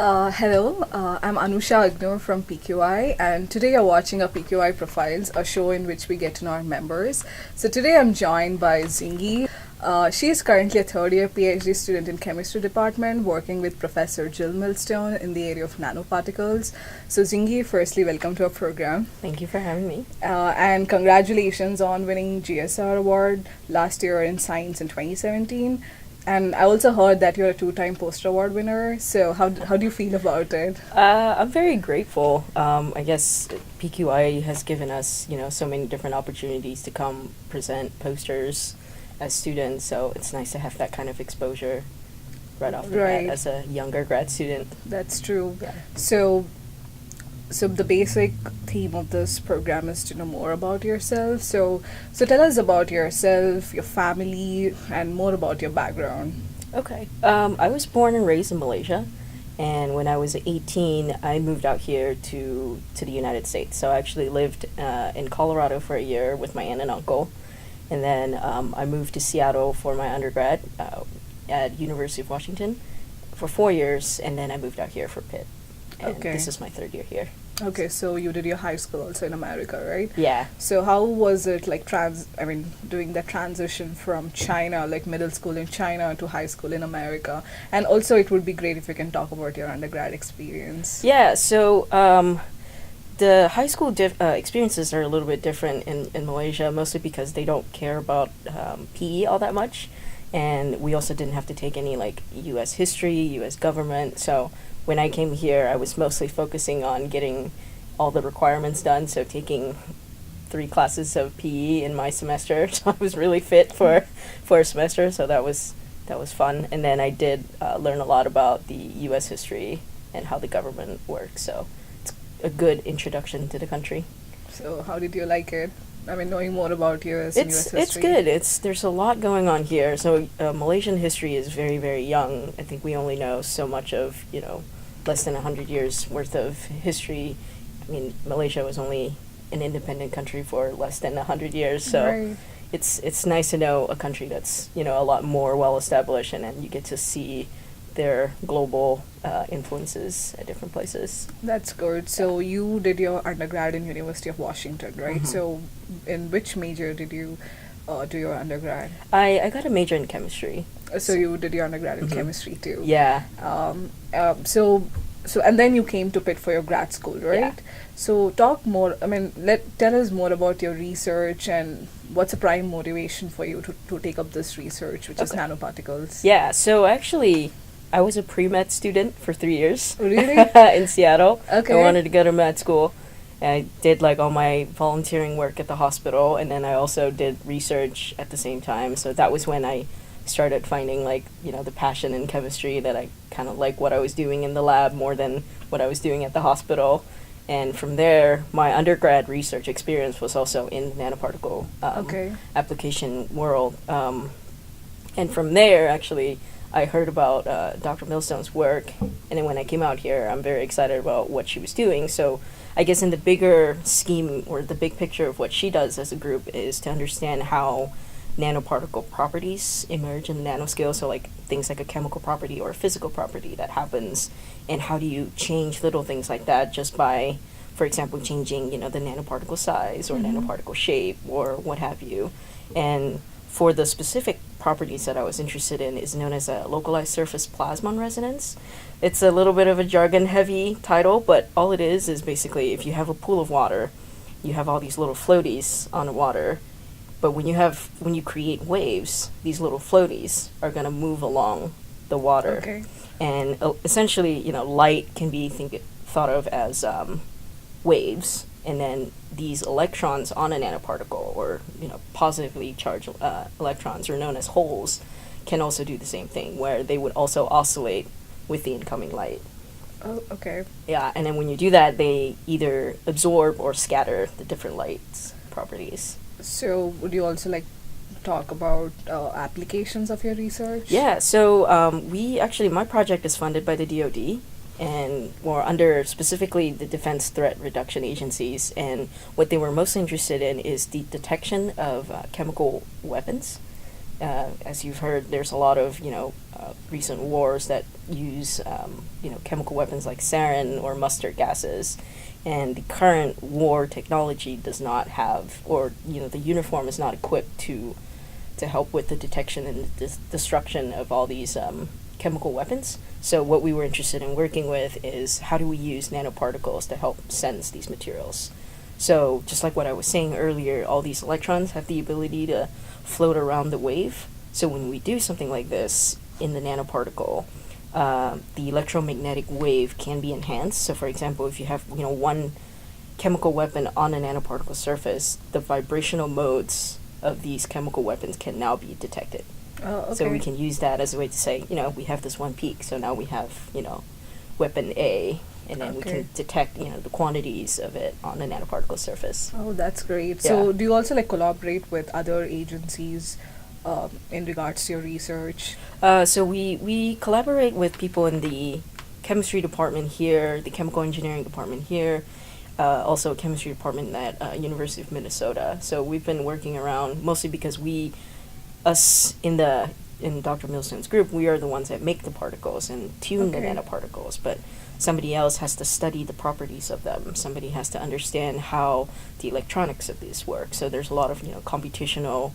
Hello, I'm Anusha Agnur from PQI, and today you're watching our PQI Profiles, a show in which we get to know our members. So today I'm joined by Xing Yee. She is currently a third-year Ph.D. student in chemistry department, working with Professor Jill Millstone in the area of nanoparticles. So Xing Yee, firstly, welcome to our program. Thank you for having me. And congratulations on winning GSR award last year in science in 2017. And I also heard that you're a two-time poster award winner. So how do you feel about it? I'm very grateful. I guess PQI has given us, so many different opportunities to come present posters as students. So it's nice to have that kind of exposure right off the bat as a younger grad student. That's true. Yeah. So the basic theme of this program is to know more about yourself. So tell us about yourself, your family, and more about your background. Okay. I was born and raised in Malaysia, and when I was 18, I moved out here to the United States. So I actually lived in Colorado for a year with my aunt and uncle, and then I moved to Seattle for my undergrad at University of Washington for 4 years, and then I moved out here for Pitt. And this is my third year here. Okay, so you did your high school also in America, right? Yeah. So how was it like doing that transition from China, like middle school in China to high school in America? And also it would be great if you can talk about your undergrad experience. Yeah, so the high school experiences are a little bit different in Malaysia, mostly because they don't care about PE all that much. And we also didn't have to take any like U.S. history, U.S. government, so when I came here, I was mostly focusing on getting all the requirements done, so taking 3 classes of PE in my semester, so I was really fit for a semester, so that was fun. And then I did learn a lot about the U.S. history and how the government works, so it's a good introduction to the country. So how did you like it? I mean, knowing more about US and US history. It's good. There's a lot going on here. So Malaysian history is very, very young. I think we only know so much of, less than 100 years worth of history. I mean, Malaysia was only an independent country for less than 100 years, so it's nice to know a country that's, a lot more well established, and then you get to see their global influences at different places. That's good. So you did your undergrad in University of Washington, right? Mm-hmm. So in which major did you do your undergrad? I got a major in chemistry. So you did your undergrad in chemistry too? Yeah. So and then you came to Pitt for your grad school, right? Yeah. So talk more, tell us more about your research and what's the prime motivation for you to take up this research, which is nanoparticles. Yeah, so actually I was a pre-med student for 3 years. Really? In Seattle. Okay. I wanted to go to med school. And I did like all my volunteering work at the hospital, and then I also did research at the same time. So that was when I started finding the passion in chemistry, that I kind of like what I was doing in the lab more than what I was doing at the hospital. And from there, my undergrad research experience was also in the nanoparticle application world. And from there, actually, I heard about Dr. Millstone's work, and then when I came out here, I'm very excited about what she was doing. So I guess in the bigger scheme, or the big picture of what she does as a group, is to understand how nanoparticle properties emerge in the nanoscale, so like things like a chemical property or a physical property that happens, and how do you change little things like that just by, for example, changing, the nanoparticle size or nanoparticle shape or what have you. And for the specific properties that I was interested in is known as a localized surface plasmon resonance. It's a little bit of a jargon-heavy title, but all it is basically if you have a pool of water, you have all these little floaties on the water, but when you create waves, these little floaties are going to move along the water. Okay. And essentially, light can be thought of as waves, and then these electrons on a nanoparticle, or positively charged electrons, are known as holes, can also do the same thing, where they would also oscillate with the incoming light. Oh, okay. Yeah, and then when you do that, they either absorb or scatter the different lights properties. So would you also talk about applications of your research? Yeah, so my project is funded by the DoD, and we're under specifically the Defense Threat Reduction Agencies, and what they were most interested in is the detection of chemical weapons. as you've heard, there's a lot of recent wars that use chemical weapons like sarin or mustard gases, and the current war technology does not have, or the uniform is not equipped to help with the detection and destruction of all these chemical weapons. So what we were interested in working with is how do we use nanoparticles to help sense these materials. So just like what I was saying earlier, all these electrons have the ability to float around the wave. So when we do something like this in the nanoparticle, the electromagnetic wave can be enhanced. So for example, if you have one chemical weapon on a nanoparticle surface, the vibrational modes of these chemical weapons can now be detected. Oh, okay. So we can use that as a way to say, we have this one peak, so now we have, weapon A, and then we can detect, the quantities of it on a nanoparticle surface. Oh, that's great. Yeah. So do you also collaborate with other agencies in regards to your research? So we collaborate with people in the chemistry department here, the chemical engineering department here, also a chemistry department at University of Minnesota. So we've been working around mostly because us in Dr. Millstone's group, we are the ones that make the particles and tune the nanoparticles, but somebody else has to study the properties of them. Somebody has to understand how the electronics of these work. So there's a lot of computational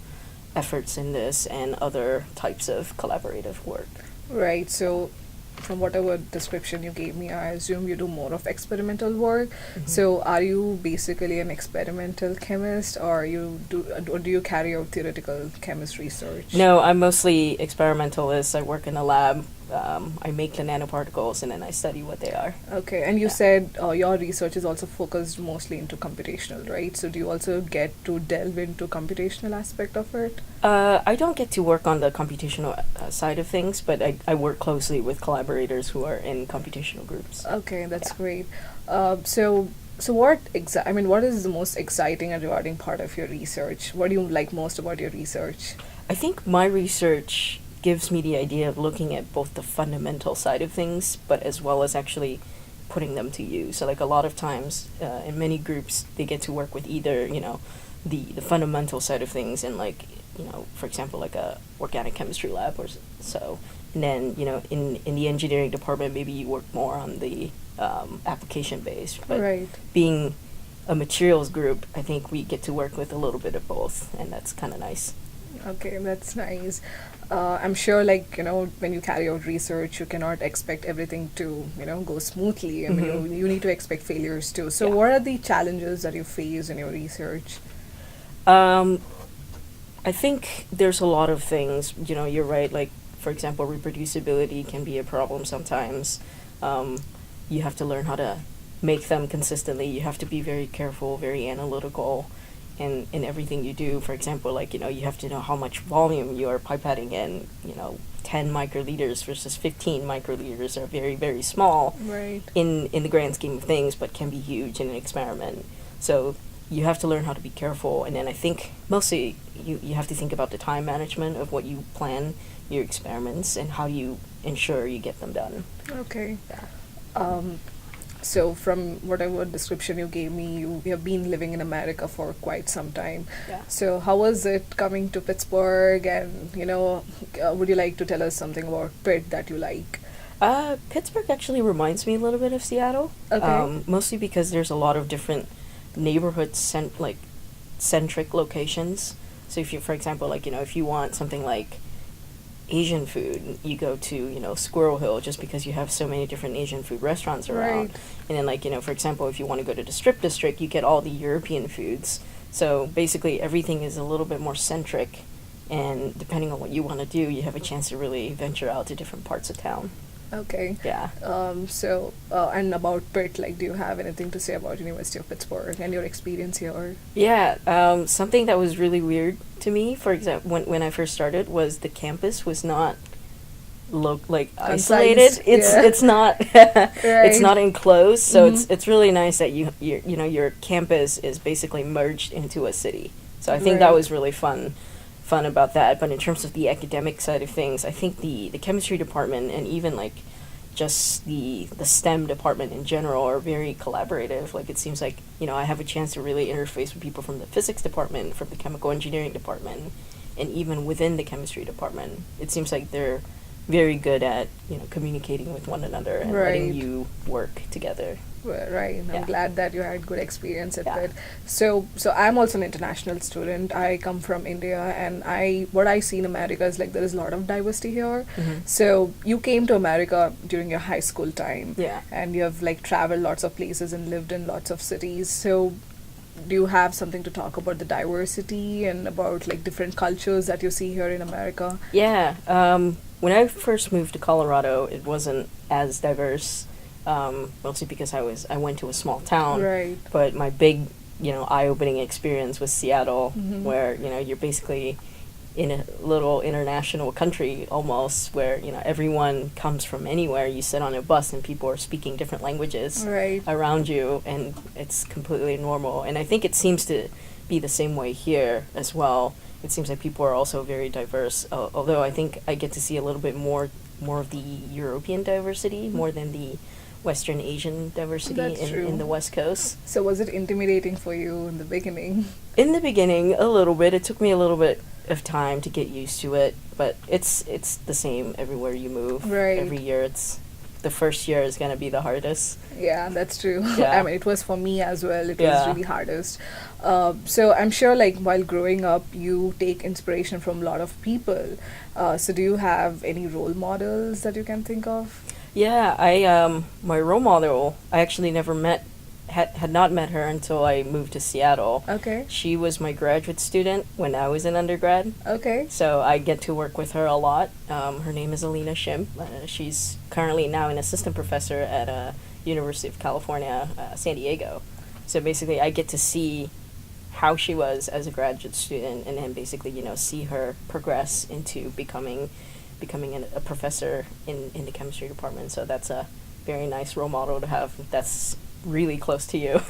efforts in this and other types of collaborative work. Right. So from whatever description you gave me, I assume you do more of experimental work. Mm-hmm. So are you basically an experimental chemist, or do you carry out theoretical chemist research? No, I'm mostly experimentalist. I work in a lab. I make the nanoparticles and then I study what they are. Okay, and you said your research is also focused mostly into computational, right? So do you also get to delve into computational aspect of it? I don't get to work on the computational side of things, but I work closely with collaborators who are in computational groups. Okay, that's great. So what what is the most exciting and rewarding part of your research? What do you like most about your research? I think my research gives me the idea of looking at both the fundamental side of things, but as well as actually putting them to use. So a lot of times in many groups, they get to work with either, the fundamental side of things and for example, a organic chemistry lab or so. And then, in the engineering department, maybe you work more on the application based. But right. Being a materials group, I think we get to work with a little bit of both, and that's kind of nice. Okay, that's nice. I'm sure, when you carry out research, you cannot expect everything to, go smoothly. I mean, you need to expect failures too. So what are the challenges that you face in your research? I think there's a lot of things, you're right, for example, reproducibility can be a problem sometimes. You have to learn how to make them consistently. You have to be very careful, very analytical in everything you do. For example, you have to know how much volume you are pipetting in. 10 microliters versus 15 microliters are very, very small right. in the grand scheme of things, but can be huge in an experiment. So you have to learn how to be careful, and then I think mostly you have to think about the time management of what you plan your experiments and how you ensure you get them done. Okay. Yeah. So from whatever description you gave me, you have been living in America for quite some time. Yeah. So how was it coming to Pittsburgh, and would you like to tell us something about Pitt that you like? Pittsburgh actually reminds me a little bit of Seattle. Okay. Mostly because there's a lot of different neighborhood centric locations. So if you, for example, if you want something like Asian food, you go to, Squirrel Hill, just because you have so many different Asian food restaurants around. Right. And then, for example, if you want to go to the Strip District, you get all the European foods. So basically everything is a little bit more centric, and depending on what you want to do, you have a chance to really venture out to different parts of town. Okay. Yeah. And about Pitt, do you have anything to say about University of Pittsburgh and your experience here? Yeah, something that was really weird to me, for example, when I first started, was the campus was not isolated. It's not right. it's not enclosed, so it's really nice that your campus is basically merged into a city. So I think that was really fun about that. But in terms of the academic side of things, I think the chemistry department and even just the STEM department in general are very collaborative. It seems I have a chance to really interface with people from the physics department, from the chemical engineering department, and even within the chemistry department, it seems like they're very good at, communicating with one another and letting Right. you work together. Right. I'm Yeah. glad that you had good experience at Yeah. Pitt. So I'm also an international student. I come from India, and what I see in America is like there is a lot of diversity here. Mhm. So you came to America during your high school time, Yeah. and you have like traveled lots of places and lived in lots of cities. So do you have something to talk about the diversity and about like different cultures that you see here in America? Yeah. When I first moved to Colorado, it wasn't as diverse, mostly because I went to a small town. Right. But my big, eye-opening experience was Seattle, Mhm. where you're basically in a little international country almost, where everyone comes from anywhere. You sit on a bus and people are speaking different languages Right. around you, and it's completely normal. And I think it seems to be the same way here as well. It seems like people are also very diverse, although I think I get to see a little bit more of the European diversity more than the Western Asian diversity That's true. in the West Coast. So was it intimidating for you in the beginning? In the beginning, a little bit. It took me a little bit of time to get used to it, but it's the same everywhere you move. Right. Every year, the first year is gonna be the hardest. Yeah, that's true. Yeah. I mean, it was for me as well. It Yeah. was really hardest. So I'm sure, like, while growing up, you take inspiration from a lot of people. So do you have any role models that you can think of? Yeah, my role model, I actually never had not met her until I moved to Seattle. Okay. She was my graduate student when I was in undergrad, Okay. so I get to work with her a lot. Her name is Alina Shim. She's currently now an assistant professor at University of California, San Diego. So basically, I get to see how she was as a graduate student, and then basically, see her progress into becoming a professor in the chemistry department. So that's a very nice role model to have. That's really close to you.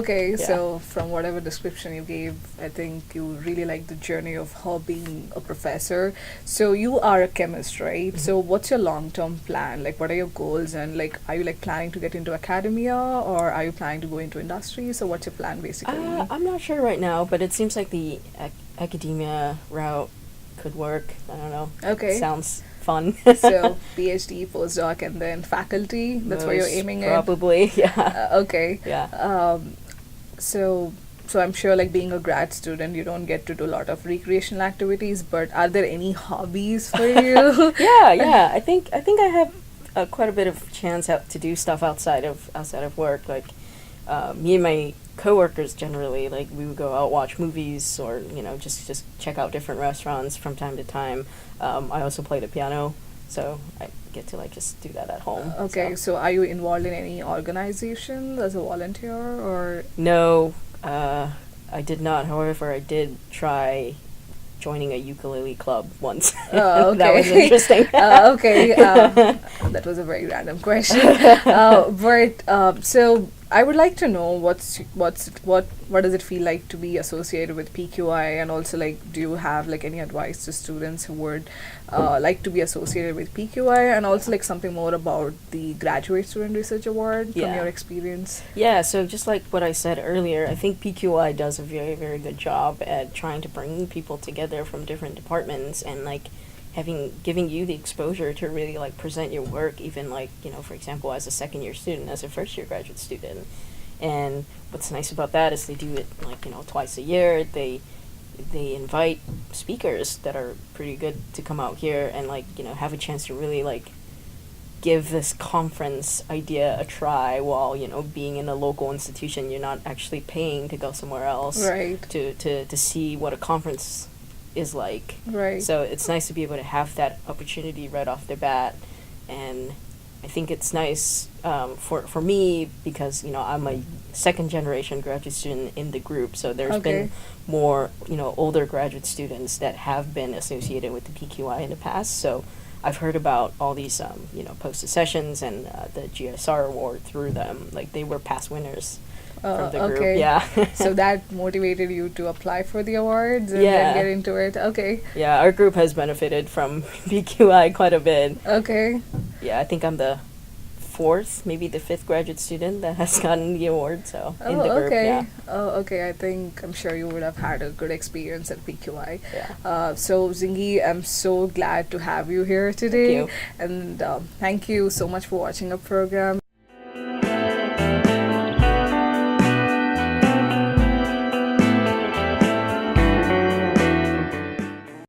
Okay, Yeah. so from whatever description you gave, I think you really like the journey of her being a professor. So you are a chemist, right? Mhm. So what's your long-term plan? Like, what are your goals? And like, are you like planning to get into academia, or are you planning to go into industry? So what's your plan basically? I'm not sure right now, but it seems like the academia route could work. I don't know. Okay. Sounds fun. So PhD, postdoc, and then faculty. That's what you're Most aiming at. Probably, yeah. Okay. Yeah. So I'm sure like being a grad student, you don't get to do a lot of recreational activities. But are there any hobbies for you? Yeah. I think I have quite a bit of chance to do stuff outside of work. Like me and my coworkers generally, like, we would go out watch movies, or just check out different restaurants from time to time. I also play the piano, so I get to like just do that at home. Okay. So are you involved in any organization as a volunteer, or? No, I did not. However, I did try joining a ukulele club once. Oh, okay. That was interesting. Okay. That was a very random question. So I would like to know what does it feel like to be associated with PQI, and also like, do you have like any advice to students who would like to be associated with PQI, and also like something more about the Graduate Student Research Award from Yeah. your experience? Yeah, so just like what I said earlier, I think PQI does a very, very good job at trying to bring people together from different departments, and like giving you the exposure to really like present your work, even like, for example, as a second year student, as a first year graduate student. And what's nice about that is they do it like, twice a year. They invite speakers that are pretty good to come out here and like, have a chance to really like give this conference idea a try while, being in a local institution. You're not actually paying to go somewhere else Right. to see what a conference is like. Right. So it's nice to be able to have that opportunity right off the bat. And I think it's nice for me because, I'm a second generation graduate student in the group. So there's Okay. been more, older graduate students that have been associated with the PQI in the past. So I've heard about all these, posted sessions and the GSR award through them. Like, they were past winners from the group. Okay. Yeah. So that motivated you to apply for the awards and Yeah. then get into it. Okay. Yeah, our group has benefited from PQI quite a bit. Okay. Yeah, I think I'm the fourth, maybe the fifth graduate student that has gotten the award. So in Oh, the group, okay. yeah. Oh, okay. I'm sure you would have had a good experience at PQI. Yeah. So Xing Yee, I'm so glad to have you here today. you. And thank you so much for watching our program.